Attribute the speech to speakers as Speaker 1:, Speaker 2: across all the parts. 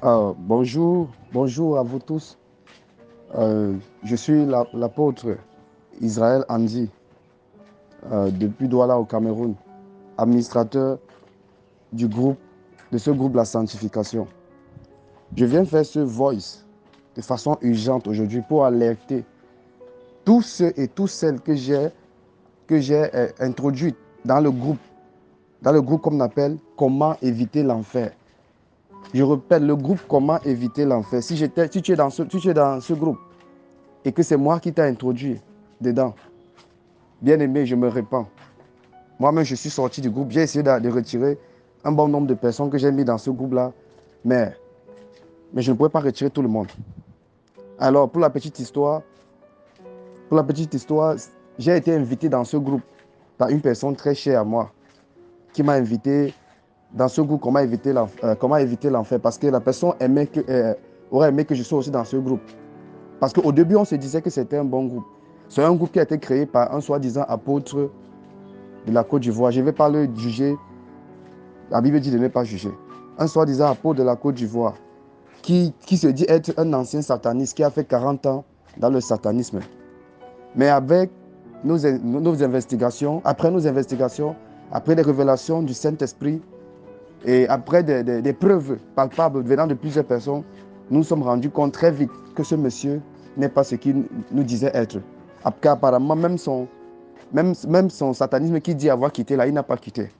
Speaker 1: Bonjour à vous tous. Je suis l'apôtre Israël Andy, depuis Douala au Cameroun, administrateur du groupe, de ce groupe La Sanctification. Je viens faire ce voice de façon urgente aujourd'hui pour alerter tous ceux et toutes celles que j'ai introduites dans le groupe qu'on appelle Comment éviter l'enfer. Je répète, le groupe Comment éviter l'enfer. Si tu es dans ce groupe, et que c'est moi qui t'ai introduit dedans, bien aimé, je me répands. Moi-même, je suis sorti du groupe. J'ai essayé de retirer un bon nombre de personnes que j'ai mis dans ce groupe-là, mais, mais je ne pouvais pas retirer tout le monde. Alors, pour la petite histoire, j'ai été invité dans ce groupe par une personne très chère à moi qui m'a invité dans ce groupe comment éviter l'enfer, parce que la personne aurait aimé que je sois aussi dans ce groupe. Parce qu'au début, on se disait que c'était un bon groupe. C'est un groupe qui a été créé par un soi-disant apôtre de la Côte d'Ivoire. Je ne vais pas le juger. La Bible dit de ne pas juger. Un soi-disant apôtre de la Côte d'Ivoire qui se dit être un ancien sataniste qui a fait 40 ans dans le satanisme. Mais avec nos investigations, après les révélations du Saint-Esprit et après des preuves palpables venant de plusieurs personnes, nous nous sommes rendus compte très vite que ce monsieur n'est pas ce qu'il nous disait être. Apparemment, même son satanisme qui dit avoir quitté là, il n'a pas quitté.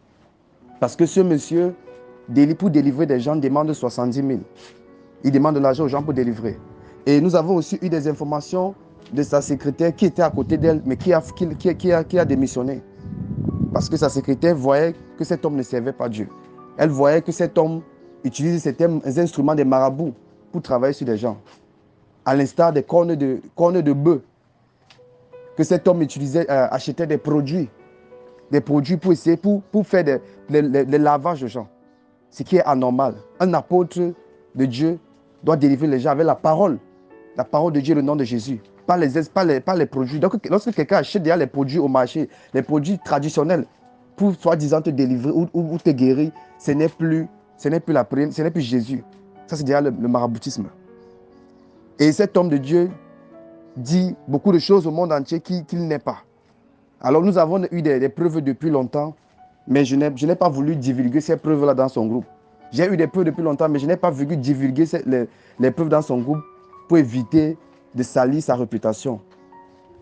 Speaker 1: Parce que ce monsieur, pour délivrer des gens, demande 70 000. Il demande de l'argent aux gens pour délivrer. Et nous avons aussi eu des informations de sa secrétaire qui était à côté d'elle, mais qui a démissionné. Parce que sa secrétaire voyait que cet homme ne servait pas Dieu. Elle voyait que cet homme utilisait ces instruments des marabouts pour travailler sur des gens. À l'instar des cornes de bœuf que cet homme utilisait, achetait des produits pour essayer, pour faire des lavages de gens. Ce qui est anormal. Un apôtre de Dieu doit délivrer les gens avec la parole de Dieu, le nom de Jésus, pas les produits. Donc, lorsque quelqu'un achète déjà les produits au marché, les produits traditionnels, pour soi-disant te délivrer ou te guérir, ce n'est plus la prière, ce n'est plus Jésus. Ça, c'est déjà le maraboutisme. Et cet homme de Dieu dit beaucoup de choses au monde entier qu'il n'est pas. Alors, nous avons eu des preuves depuis longtemps, mais je n'ai pas voulu divulguer ces preuves-là dans son groupe. J'ai eu des preuves depuis longtemps, mais je n'ai pas voulu divulguer les preuves dans son groupe pour éviter de salir sa réputation.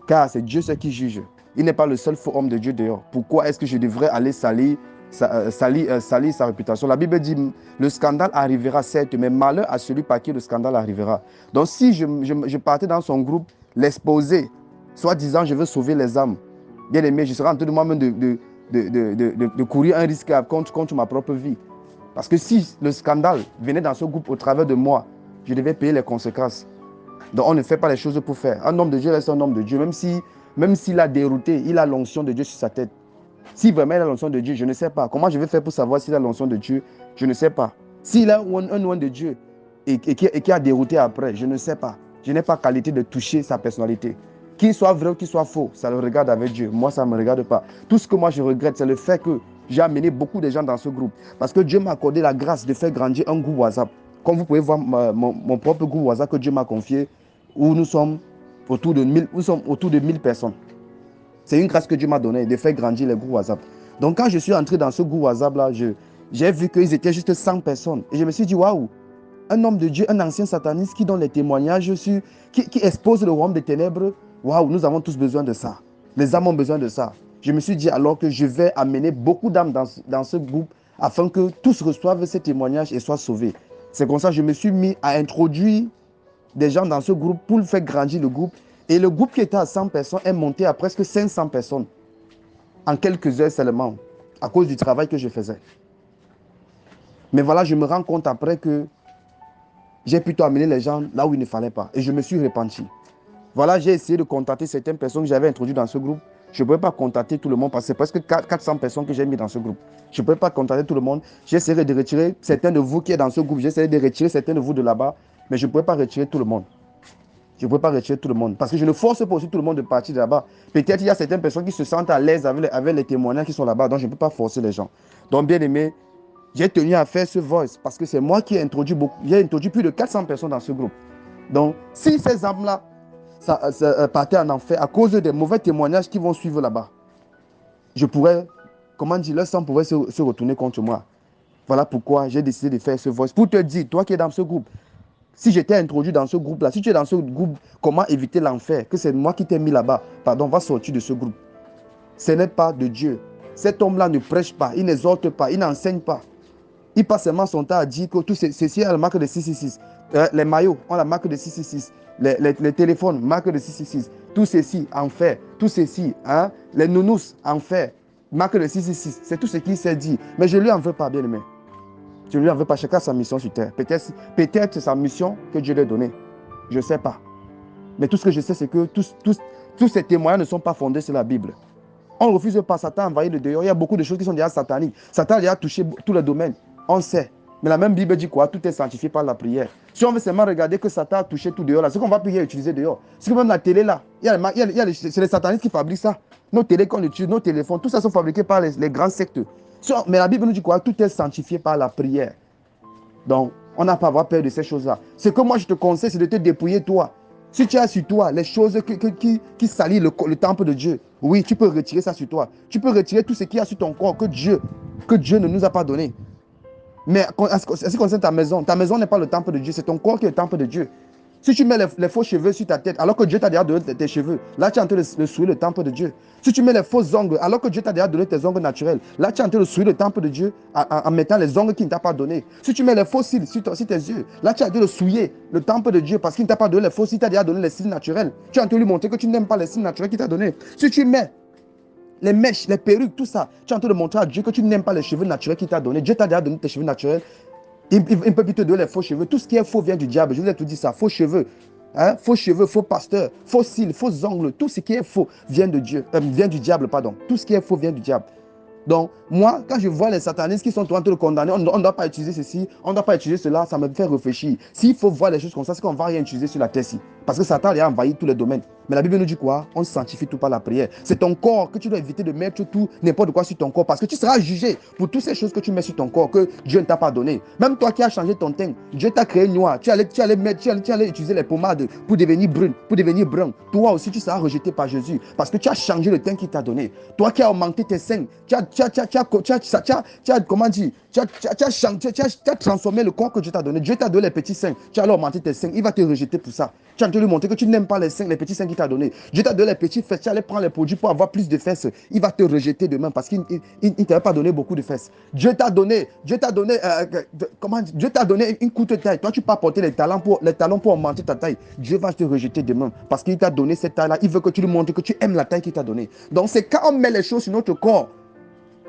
Speaker 1: Car c'est Dieu ce qui juge. Il n'est pas le seul faux homme de Dieu dehors. Pourquoi est-ce que je devrais aller salir sa réputation? La Bible dit, le scandale arrivera certes, mais malheur à celui par qui le scandale arrivera. Donc si je partais dans son groupe, l'exposer, soit disant je veux sauver les âmes, bien aimé, je serais en train de moi-même de courir un risque contre ma propre vie. Parce que si le scandale venait dans ce groupe au travers de moi, je devais payer les conséquences. Donc on ne fait pas les choses pour faire. Un homme de Dieu reste un homme de Dieu, même s'il a dérouté, il a l'onction de Dieu sur sa tête. Si vraiment il a l'onction de Dieu, je ne sais pas. Comment je vais faire pour savoir s'il a l'onction de Dieu? Je ne sais pas. S'il a un loin de Dieu et qui a dérouté après, je ne sais pas. Je n'ai pas qualité de toucher sa personnalité. Qu'il soit vrai ou qu'il soit faux, ça le regarde avec Dieu. Moi, ça ne me regarde pas. Tout ce que moi je regrette, c'est le fait que j'ai amené beaucoup de gens dans ce groupe. Parce que Dieu m'a accordé la grâce de faire grandir un groupe WhatsApp. Comme vous pouvez voir mon propre groupe WhatsApp que Dieu m'a confié, où nous sommes autour de 1000 personnes. C'est une grâce que Dieu m'a donnée de faire grandir les groupes WhatsApp. Donc quand je suis entré dans ce groupe WhatsApp-là, j'ai vu qu'ils étaient juste 100 personnes. Et je me suis dit, waouh, un homme de Dieu, un ancien sataniste qui donne les témoignages, qui expose le royaume des ténèbres. Waouh, nous avons tous besoin de ça. Les âmes ont besoin de ça. Je me suis dit alors que je vais amener beaucoup d'âmes dans ce groupe afin que tous reçoivent ces témoignages et soient sauvés. C'est comme ça que je me suis mis à introduire des gens dans ce groupe pour faire grandir le groupe. Et le groupe qui était à 100 personnes est monté à presque 500 personnes en quelques heures seulement à cause du travail que je faisais. Mais voilà, je me rends compte après que j'ai plutôt amené les gens là où il ne fallait pas. Et je me suis repenti. Voilà, j'ai essayé de contacter certaines personnes que j'avais introduites dans ce groupe. Je ne pouvais pas contacter tout le monde parce que c'est presque 400 personnes que j'ai mis dans ce groupe. Je ne pouvais pas contacter tout le monde. J'ai essayé de retirer certains de vous qui êtes dans ce groupe. J'ai essayé de retirer certains de vous de là-bas. Mais je ne pouvais pas retirer tout le monde. Je ne pouvais pas retirer tout le monde. Parce que je ne force pas aussi tout le monde de partir de là-bas. Peut-être qu'il y a certaines personnes qui se sentent à l'aise avec les témoignages qui sont là-bas. Donc, je ne peux pas forcer les gens. Donc, bien aimé, J'ai tenu à faire ce voice parce que c'est moi qui ai introduit beaucoup. J'ai introduit plus de 400 personnes dans ce groupe. Donc, si ces âmes-là partaient en enfer à cause des mauvais témoignages qui vont suivre là-bas, je pourrais, comment dire, leur sang pourrait se retourner contre moi. Voilà pourquoi j'ai décidé de faire ce voice. Pour te dire, toi qui es dans ce groupe, si j'étais introduit dans ce groupe-là, si tu es dans ce groupe, comment éviter l'enfer, que c'est moi qui t'ai mis là-bas, pardon, va sortir de ce groupe. Ce n'est pas de Dieu. Cet homme-là ne prêche pas, il n'exhorte pas, il n'enseigne pas. Il passe seulement son temps à dire que tout ceci a la marque de 666. Les maillots ont la marque de 666. Les téléphones, marque de 666. Tout ceci, en fait. Tout ceci, hein? Les nounous, en fait. Marque de 666. C'est tout ce qu'il s'est dit. Mais je ne lui en veux pas, bien aimé. Je ne lui en veux pas. Chacun a sa mission sur terre. Peut-être c'est sa mission que Dieu lui a donnée. Je ne sais pas. Mais tout ce que je sais, c'est que tous ces témoignages ne sont pas fondés sur la Bible. On ne refuse pas. Satan a envahi le dehors. Il y a beaucoup de choses qui sont déjà sataniques. Satan a déjà touché tous les domaines. On sait. Mais la même Bible dit quoi? Tout est sanctifié par la prière. Si on veut seulement regarder que Satan a touché tout dehors, là, ce qu'on va prier et utiliser dehors. C'est que même la télé là, c'est les satanistes qui fabriquent ça. Nos télés qu'on utilise, nos téléphones, tout ça sont fabriqués par les grands sectes. Mais la Bible nous dit quoi? Tout est sanctifié par la prière. Donc, on n'a pas à avoir peur de ces choses-là. Ce que moi je te conseille, c'est de te dépouiller toi. Si tu as sur toi les choses qui salissent le temple de Dieu, oui, tu peux retirer ça sur toi. Tu peux retirer tout ce qu'il y a sur ton corps que Dieu ne nous a pas donné. Mais en ce qui concerne ta maison n'est pas le temple de Dieu, c'est ton corps qui est le temple de Dieu. Si tu mets les faux cheveux sur ta tête, alors que Dieu t'a déjà donné tes cheveux, là tu es en train de souiller le temple de Dieu. Si tu mets les faux ongles, alors que Dieu t'a déjà donné tes ongles naturels, là tu es en train de souiller le temple de Dieu en mettant les ongles qu'il ne t'a pas donné. Si tu mets les faux cils sur tes yeux, là tu es en train de souiller le temple de Dieu parce qu'il ne t'a pas donné les faux cils, il t'a déjà donné les cils naturels. Tu es en train de lui montrer que tu n'aimes pas les cils naturels qu'il t'a donné. Si tu mets les mèches, les perruques, tout ça, tu es en train de montrer à Dieu que tu n'aimes pas les cheveux naturels qu'il t'a donné. Dieu t'a déjà donné tes cheveux naturels. Il peut plus te donner les faux cheveux. Tout ce qui est faux vient du diable. Je vous ai tout dit ça. Faux cheveux, faux pasteur, faux cils, faux ongles. Tout ce qui est faux vient de Dieu, vient du diable, pardon. Tout ce qui est faux vient du diable. Donc, moi, quand je vois les satanistes qui sont en train de le condamner, on ne doit pas utiliser ceci, on ne doit pas utiliser cela, ça me fait réfléchir. S'il faut voir les choses comme ça, c'est qu'on ne va rien utiliser sur la terre-ci. Parce que Satan a envahi tous les domaines. Mais la Bible nous dit quoi? On sanctifie tout par la prière. C'est ton corps que tu dois éviter de mettre tout, n'importe quoi sur ton corps. Parce que tu seras jugé pour toutes ces choses que tu mets sur ton corps que Dieu ne t'a pas donné. Même toi qui as changé ton teint, Dieu t'a créé noir. Tu allais utiliser les pommades pour devenir brune, pour devenir brun. Toi aussi, tu seras rejeté par Jésus. Parce que tu as changé le teint qu'il t'a donné. Toi qui as augmenté tes seins, tu as transformé le corps que Dieu t'a donné. Dieu t'a donné les petits seins. Tu as augmenté tes seins. Il va te rejeter pour ça. Tu as envie de lui montrer que tu n'aimes pas les seins, les petits seins qu'il t'a donné. Dieu t'a donné les petits fesses. Tu allais prendre les produits pour avoir plus de fesses. Il va te rejeter demain parce qu'il ne t'avait pas donné beaucoup de fesses. Dieu t'a donné une courte taille. Toi, tu peux apporter les talons pour augmenter ta taille. Dieu va te rejeter demain parce qu'il t'a donné cette taille-là. Il veut que tu lui montres que tu aimes la taille qu'il t'a donnée. Donc, c'est quand on met les choses sur notre corps.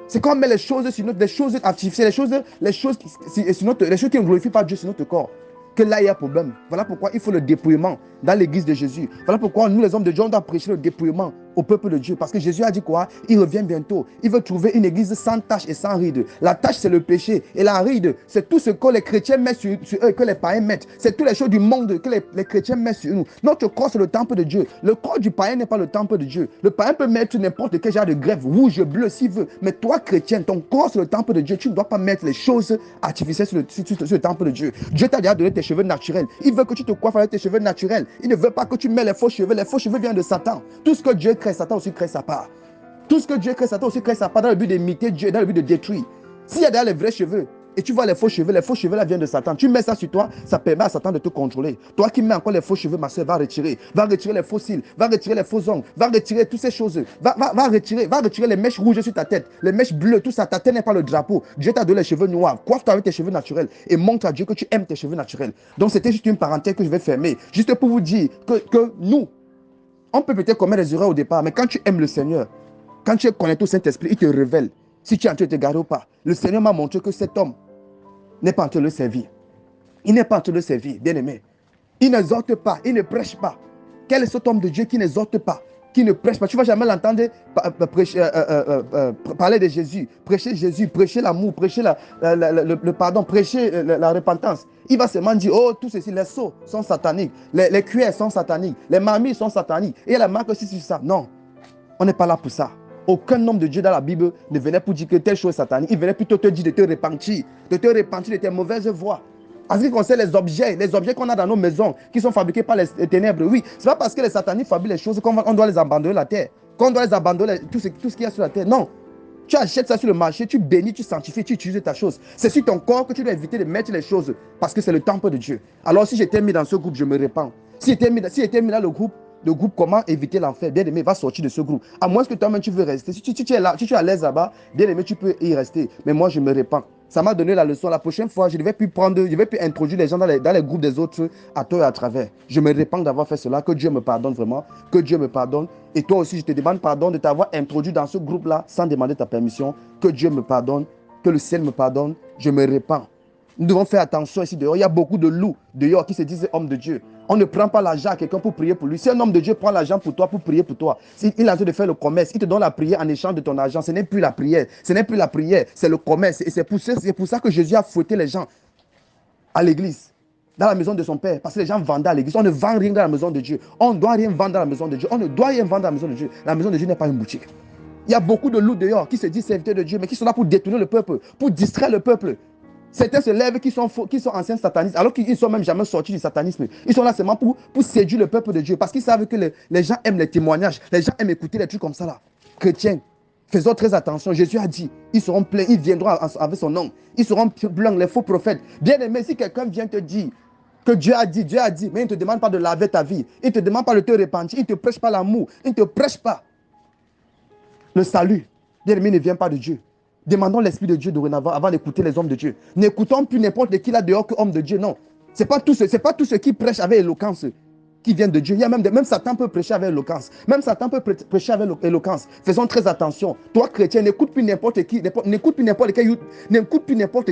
Speaker 1: C'est quand on met les choses sur les choses artificielles, les choses qui ne glorifient pas Dieu sur notre corps, que là il y a problème. Voilà pourquoi il faut le dépouillement dans l'église de Jésus. Voilà pourquoi nous les hommes de Dieu, on doit prêcher le dépouillement au peuple de Dieu. Parce que Jésus a dit quoi? Il revient bientôt. Il veut trouver une église sans tache et sans ride. La tache, c'est le péché. Et la ride, c'est tout ce que les chrétiens mettent sur eux et que les païens mettent. C'est toutes les choses du monde que les chrétiens mettent sur nous. Notre corps, c'est le temple de Dieu. Le corps du païen n'est pas le temple de Dieu. Le païen peut mettre n'importe quel genre de grève, rouge, bleu, s'il veut. Mais toi, chrétien, ton corps, c'est le temple de Dieu. Tu ne dois pas mettre les choses artificielles sur le temple de Dieu. Dieu t'a déjà donné tes cheveux naturels. Il veut que tu te coiffes avec tes cheveux naturels. Il ne veut pas que tu mets les faux cheveux. Les faux cheveux viennent de Satan. Tout ce que Dieu crée, Satan aussi crée sa part. Tout ce que Dieu crée, Satan aussi crée sa part dans le but d'imiter Dieu, dans le but de détruire. S'il y a derrière les vrais cheveux, et tu vois les faux cheveux là viennent de Satan. Tu mets ça sur toi, ça permet à Satan de te contrôler. Toi qui mets encore les faux cheveux, ma soeur, va retirer les faux cils, va retirer les faux ongles, va retirer toutes ces choses. Va retirer les mèches rouges sur ta tête, les mèches bleues, tout ça. Ta tête n'est pas le drapeau. Dieu t'a donné les cheveux noirs. Coiffe-toi avec tes cheveux naturels et montre à Dieu que tu aimes tes cheveux naturels. Donc c'était juste une parenthèse que je vais fermer, juste pour vous dire que nous, on peut peut-être commettre des erreurs au départ, mais quand tu aimes le Seigneur, quand tu es connecté au Saint-Esprit, il te révèle si tu es en train de te garer ou pas. Le Seigneur m'a montré que cet homme n'est pas en train de le servir. Il n'est pas en train de le servir, bien aimé. Il n'exhorte pas, il ne prêche pas. Quel est cet homme de Dieu qui n'exhorte pas, qui ne prêche pas? Tu ne vas jamais l'entendre parler de Jésus, prêcher l'amour, prêcher le pardon, prêcher la repentance. Il va seulement dire, oh, tout ceci, les seaux sont sataniques, les cuillères sont sataniques, les mamies sont sataniques. Et il y a la marque aussi sur ça. Non, on n'est pas là pour ça. Aucun homme de Dieu dans la Bible ne venait pour dire que telle chose est satanique. Il venait plutôt te dire de te repentir de tes mauvaises voies. En ce qui concerne les objets qu'on a dans nos maisons, qui sont fabriqués par les ténèbres, oui, c'est pas parce que les sataniques fabriquent les choses qu'on doit les abandonner la terre, qu'on doit les abandonner tout ce qu'il y a sur la terre. Non. Tu achètes ça sur le marché, tu bénis, tu sanctifies, tu utilises ta chose. C'est sur ton corps que tu dois éviter de mettre les choses parce que c'est le temple de Dieu. Alors si j'étais mis dans ce groupe, je me répands. Si j'étais mis dans le groupe comment éviter l'enfer, bien aimé, va sortir de ce groupe. À moins que toi-même tu veux rester. Si tu es là, si tu es à l'aise là-bas, bien aimé, tu peux y rester. Mais moi, je me répands. Ça m'a donné la leçon. La prochaine fois, je ne vais plus introduire les gens dans les groupes des autres à toi et à travers. Je me répands d'avoir fait cela. Que Dieu me pardonne vraiment. Que Dieu me pardonne. Et toi aussi, je te demande pardon de t'avoir introduit dans ce groupe-là sans demander ta permission. Que Dieu me pardonne. Que le ciel me pardonne. Je me répands. Nous devons faire attention ici dehors. Il y a beaucoup de loups dehors qui se disent hommes de Dieu. On ne prend pas l'argent à quelqu'un pour prier pour lui. Si un homme de Dieu prend l'argent pour toi, pour prier pour toi, il est en train de faire le commerce, il te donne la prière en échange de ton argent. Ce n'est plus la prière. Ce n'est plus la prière, c'est le commerce. Et c'est pour ça que Jésus a fouetté les gens à l'église, dans la maison de son Père. Parce que les gens vendaient à l'église. On ne vend rien dans la maison de Dieu. On ne doit rien vendre dans la maison de Dieu. On ne doit rien vendre dans la maison de Dieu. La maison de Dieu n'est pas une boutique. Il y a beaucoup de loups dehors qui se disent serviteurs de Dieu, mais qui sont là pour détourner le peuple, pour distraire le peuple. Certains se lèvent qui sont anciens satanistes, alors qu'ils ne sont même jamais sortis du satanisme. Ils sont là seulement pour séduire le peuple de Dieu, parce qu'ils savent que les gens aiment les témoignages, les gens aiment écouter les trucs comme ça là. Chrétiens, faisons très attention. Jésus a dit, ils seront pleins, ils viendront avec son nom. Ils seront pleins, les faux prophètes. Bien aimé, si quelqu'un vient te dire que Dieu a dit, mais il ne te demande pas de laver ta vie, il ne te demande pas de te repentir, il ne te prêche pas l'amour, il ne te prêche pas le salut. Bien aimé, ne vient pas de Dieu. Demandons l'Esprit de Dieu dorénavant avant d'écouter les hommes de Dieu. N'écoutons plus n'importe qui là dehors que homme de Dieu, non. Ce n'est pas tous ceux qui prêchent avec éloquence qui viennent de Dieu. Il y a même Satan peut prêcher avec éloquence. Même Satan peut prêcher avec éloquence. Faisons très attention. Toi, chrétien, n'écoute plus n'importe qui, n'écoute plus n'importe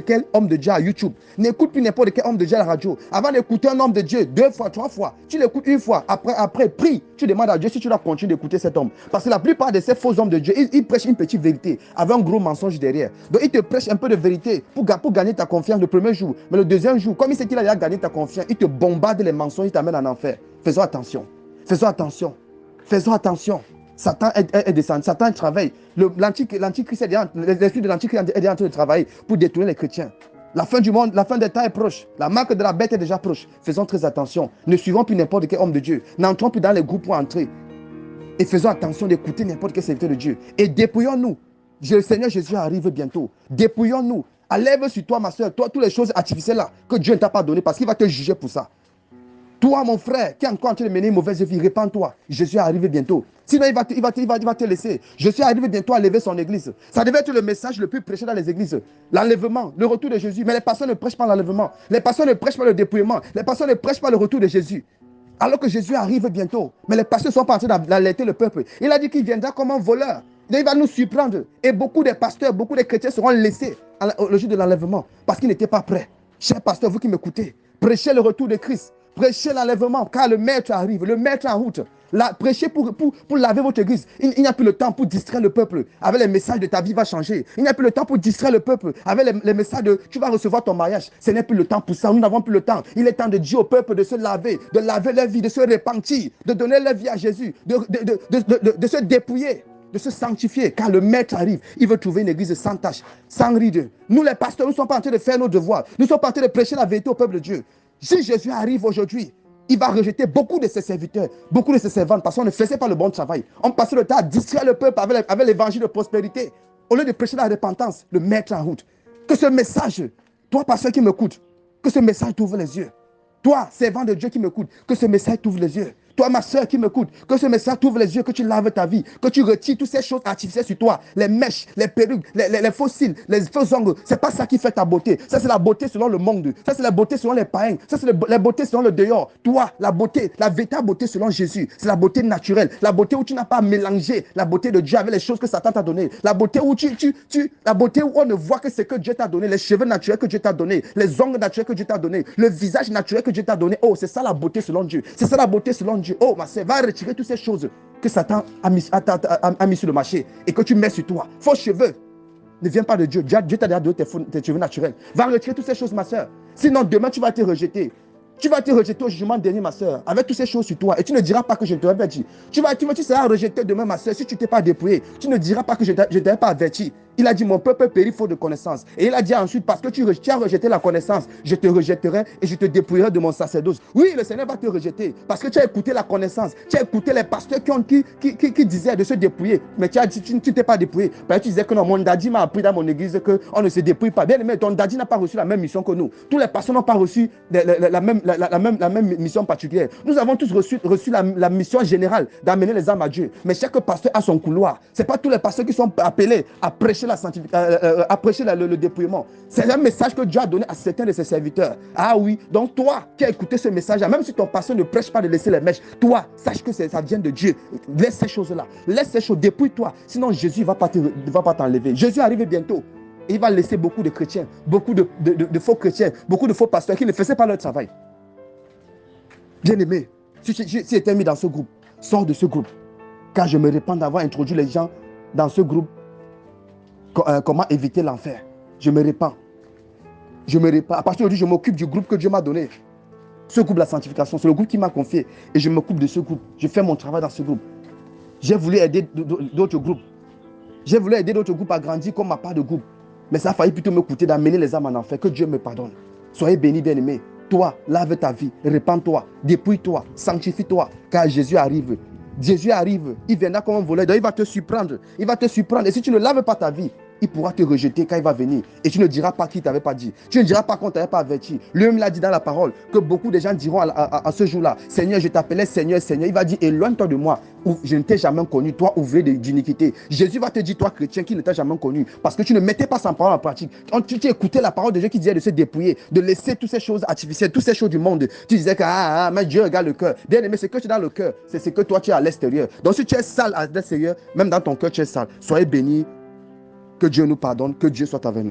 Speaker 1: quel homme de Dieu à YouTube. N'écoute plus n'importe quel homme de Dieu à la radio. Avant d'écouter un homme de Dieu 2 fois, 3 fois, tu l'écoutes une fois. Après, prie. Tu demandes à Dieu si tu dois continuer d'écouter cet homme. Parce que la plupart de ces faux hommes de Dieu, ils prêchent une petite vérité avec un gros mensonge derrière. Donc, ils te prêchent un peu de vérité pour gagner ta confiance le premier jour. Mais le deuxième jour, comme il sait qu'il a déjà gagné ta confiance, il te bombarde les mensonges, il t'amène en enfer. Faisons attention. Faisons attention. Faisons attention. Satan est descendu. Satan travaille. L'Antichrist l'esprit de l'Antichrist est en train de travailler pour détourner les chrétiens. La fin du monde, la fin des temps est proche. La marque de la bête est déjà proche. Faisons très attention. Ne suivons plus n'importe quel homme de Dieu. N'entrons plus dans les groupes pour entrer. Et faisons attention d'écouter n'importe quel serviteur de Dieu. Et dépouillons-nous. Le Seigneur Jésus arrive bientôt. Dépouillons-nous. Enlève sur toi, ma soeur, toutes les choses artificielles là que Dieu ne t'a pas données parce qu'il va te juger pour ça. Toi, mon frère, qui est encore en train de mener une mauvaise vie, répands-toi. Jésus arrive bientôt. Sinon, il va te laisser. Jésus arrive bientôt à lever son église. Ça devait être le message le plus prêché dans les églises. L'enlèvement, le retour de Jésus. Mais les pasteurs ne prêchent pas l'enlèvement. Les pasteurs ne prêchent pas le dépouillement. Les pasteurs ne prêchent pas le retour de Jésus. Alors que Jésus arrive bientôt. Mais les pasteurs sont pas en train d'alerter le peuple. Il a dit qu'il viendra comme un voleur. Il va nous surprendre. Et beaucoup de pasteurs, beaucoup de chrétiens seront laissés le jour de l'enlèvement parce qu'ils n'étaient pas prêts. Chers pasteurs, vous qui m'écoutez, prêchez le retour de Christ. Prêchez l'enlèvement car le maître arrive, le maître en route. Prêchez pour laver votre église. Il n'y a plus le temps pour distraire le peuple. Avec les messages de ta vie va changer. Il n'y a plus le temps pour distraire le peuple. Avec les messages de tu vas recevoir ton mariage. Ce n'est plus le temps pour ça. Nous n'avons plus le temps. Il est temps de dire au peuple de se laver leur vie, de se repentir, de donner leur vie à Jésus, de se dépouiller, de se sanctifier. Car le maître arrive. Il veut trouver une église sans tache, sans ride. Nous les pasteurs, nous ne sommes pas en train de faire nos devoirs. Nous sommes pas en train de prêcher la vérité au peuple de Dieu. Si Jésus arrive aujourd'hui, il va rejeter beaucoup de ses serviteurs, beaucoup de ses servantes, parce qu'on ne faisait pas le bon travail. On passait le temps à distraire le peuple avec l'évangile de prospérité, au lieu de prêcher la repentance, le mettre en route. Que ce message, toi, pasteur qui m'écoute, que ce message t'ouvre les yeux. Toi, servant de Dieu qui m'écoute, que ce message t'ouvre les yeux. Toi, ma soeur qui m'écoute, que ce message t'ouvre les yeux, que tu laves ta vie, que tu retires toutes ces choses artificielles sur toi, les mèches, les perruques, les faux cils, les faux ongles. C'est pas ça qui fait ta beauté. Ça, c'est la beauté selon le monde. Ça, c'est la beauté selon les païens. Ça, c'est la beauté selon le dehors. Toi, la beauté, la véritable beauté selon Jésus, c'est la beauté naturelle. La beauté où tu n'as pas mélangé la beauté de Dieu avec les choses que Satan t'a données. La beauté où la beauté où on ne voit que ce que Dieu t'a donné, les cheveux naturels que Dieu t'a donné, les ongles naturels que Dieu t'a donné, le visage naturel que Dieu t'a donné. Oh, c'est ça la beauté selon Dieu. C'est ça la beauté selon Dieu. Oh, ma sœur, va retirer toutes ces choses que Satan a mis sur le marché et que tu mets sur toi. Faux cheveux ne viennent pas de Dieu. Dieu t'a donné tes cheveux naturels. Va retirer toutes ces choses, ma sœur. Sinon, demain, tu vas te rejeter. Tu vas te rejeter au jugement dernier, ma soeur, avec toutes ces choses sur toi. Et tu ne diras pas que je ne t'avais pas dit. Tu seras rejeté demain, ma soeur, si tu ne t'es pas dépouillé. Tu ne diras pas que je ne t'avais pas averti. Il a dit, mon peuple périt faute de connaissance. Et il a dit ensuite, parce que tu as rejeté la connaissance, je te rejetterai et je te dépouillerai de mon sacerdoce. Oui, le Seigneur va te rejeter parce que tu as écouté la connaissance. Tu as écouté les pasteurs qui disaient de se dépouiller. Mais tu ne t'es pas dépouillé. Parce que tu disais que non, mon daddy m'a appris dans mon église qu'on ne se dépouille pas. Bien aimé, ton daddy n'a pas reçu la même mission que nous. Tous les pasteurs n'ont pas reçu la même mission particulière. Nous avons tous reçu la mission générale d'amener les âmes à Dieu. Mais chaque pasteur a son couloir. Ce n'est pas tous les pasteurs qui sont appelés à prêcher la sanctification, à prêcher le dépouillement. C'est un message que Dieu a donné à certains de ses serviteurs. Ah oui, donc toi qui as écouté ce message, même si ton pasteur ne prêche pas de laisser les mèches, toi, sache que ça vient de Dieu. Laisse ces choses-là. Laisse ces choses, dépouille-toi. Sinon, Jésus ne va pas t'enlever. Jésus arrive bientôt. Et il va laisser beaucoup de chrétiens, beaucoup de faux chrétiens, beaucoup de faux pasteurs qui ne faisaient pas leur travail. Bien-aimé, si tu étais mis dans ce groupe, sors de ce groupe. Car je me répands d'avoir introduit les gens dans ce groupe. Comment éviter l'enfer. Je me répands. Je me répands. À partir d'aujourd'hui, je m'occupe du groupe que Dieu m'a donné. Ce groupe, la sanctification, c'est le groupe qui m'a confié. Et je m'occupe de ce groupe. Je fais mon travail dans ce groupe. J'ai voulu aider d'autres groupes. J'ai voulu aider d'autres groupes à grandir comme ma part de groupe. Mais ça a failli plutôt me coûter d'amener les âmes en enfer. Que Dieu me pardonne. Soyez bénis, bien-aimés. Toi, lave ta vie. Répands-toi. Dépouille-toi. Sanctifie-toi. Car Jésus arrive. Jésus arrive. Il viendra comme un voleur. Donc il va te surprendre. Il va te surprendre. Et si tu ne laves pas ta vie, il pourra te rejeter quand il va venir. Et tu ne diras pas qu'il ne t'avait pas dit. Tu ne diras pas qu'on ne t'avait pas averti. Lui-même l'a dit dans la parole que beaucoup de gens diront à ce jour-là, Seigneur, je t'appelais Seigneur, Seigneur. Il va dire, éloigne-toi de moi. Je ne t'ai jamais connu, toi, ouvrier d'iniquité. Jésus va te dire, toi, chrétien, qui ne t'a jamais connu. Parce que tu ne mettais pas sa parole en pratique. Quand tu écoutais la parole de Dieu qui disait de se dépouiller, de laisser toutes ces choses artificielles, toutes ces choses du monde. Tu disais que, mais Dieu regarde le cœur. Bien aimé, ce que tu as dans le cœur, c'est ce que toi, tu as à l'extérieur. Donc si tu es sale à l'extérieur, même dans ton cœur, tu es sale. Soyez bénis. Que Dieu nous pardonne, que Dieu soit avec nous.